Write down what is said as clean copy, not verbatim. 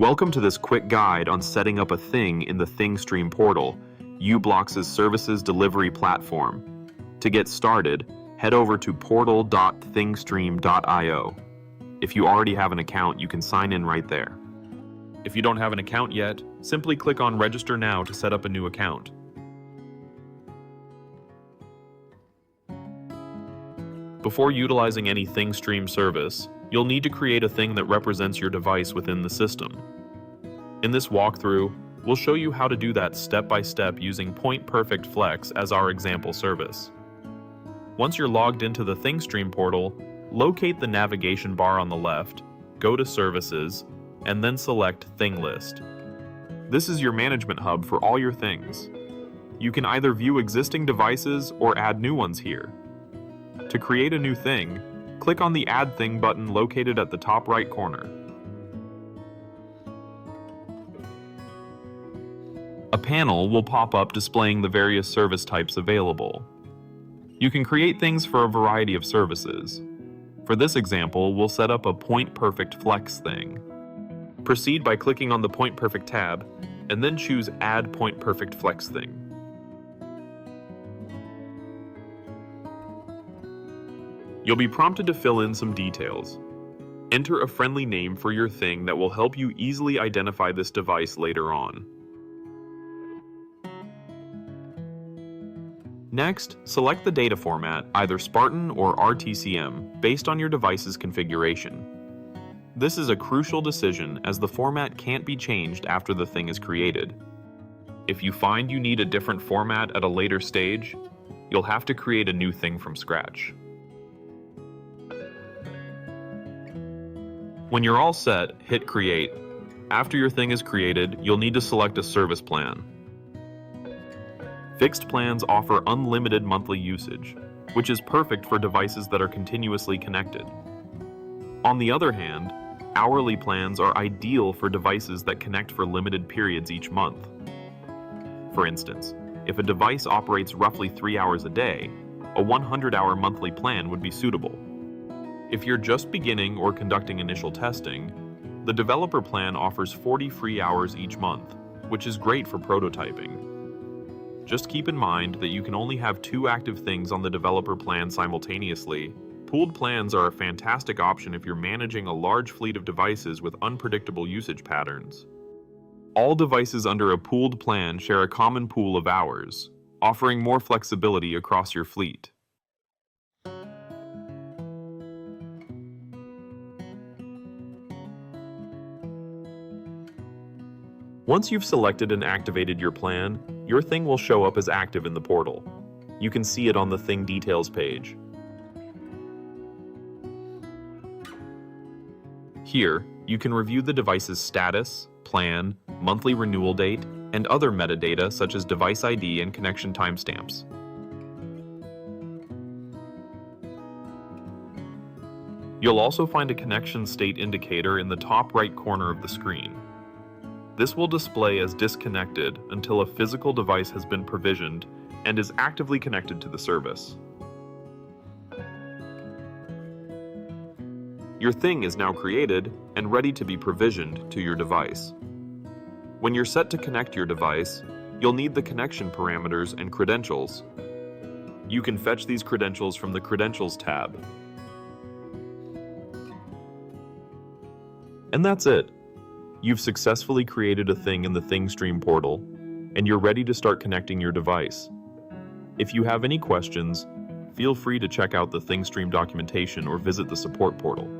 Welcome to this quick guide on setting up a thing in the Thingstream portal, u-blox's services delivery platform. To get started, head over to portal.thingstream.io. If you already have an account, you can sign in right there. If you don't have an account yet, simply click on Register Now to set up a new account. Before utilizing any Thingstream service, you'll need to create a thing that represents your device within the system. In this walkthrough, we'll show you how to do that step by step using PointPerfect Flex as our example service. Once you're logged into the Thingstream portal, locate the navigation bar on the left, go to Services, and then select Thing List. This is your management hub for all your things. You can either view existing devices or add new ones here. To create a new thing, click on the Add Thing button located at the top right corner. A panel will pop up displaying the various service types available. You can create things for a variety of services. For this example, we'll set up a PointPerfect Flex thing. Proceed by clicking on the PointPerfect tab, and then choose Add PointPerfect Flex Thing. You'll be prompted to fill in some details. Enter a friendly name for your thing that will help you easily identify this device later on. Next, select the data format, either Spartan or rtcm, based on your device's configuration. This is a crucial decision as the format can't be changed after the thing is created. If you find you need a different format at a later stage, you'll have to create a new thing from scratch. When you're all set, hit Create. After your thing is created, you'll need to select a service plan. Fixed plans offer unlimited monthly usage, which is perfect for devices that are continuously connected. On the other hand, hourly plans are ideal for devices that connect for limited periods each month. For instance, if a device operates roughly 3 hours a day, a 100-hour monthly plan would be suitable. If you're just beginning or conducting initial testing, the developer plan offers 40 free hours each month, which is great for prototyping. Just keep in mind that you can only have 2 active things on the developer plan simultaneously. Pooled plans are a fantastic option if you're managing a large fleet of devices with unpredictable usage patterns. All devices under a pooled plan share a common pool of hours, offering more flexibility across your fleet. Once you've selected and activated your plan, your thing will show up as active in the portal. You can see it on the Thing Details page. Here, you can review the device's status, plan, monthly renewal date, and other metadata such as device ID and connection timestamps. You'll also find a connection state indicator in the top right corner of the screen. This will display as disconnected until a physical device has been provisioned and is actively connected to the service. Your thing is now created and ready to be provisioned to your device. When you're set to connect your device, you'll need the connection parameters and credentials. You can fetch these credentials from the Credentials tab. And that's it. You've successfully created a thing in the Thingstream portal, and you're ready to start connecting your device. If you have any questions, feel free to check out the Thingstream documentation or visit the support portal.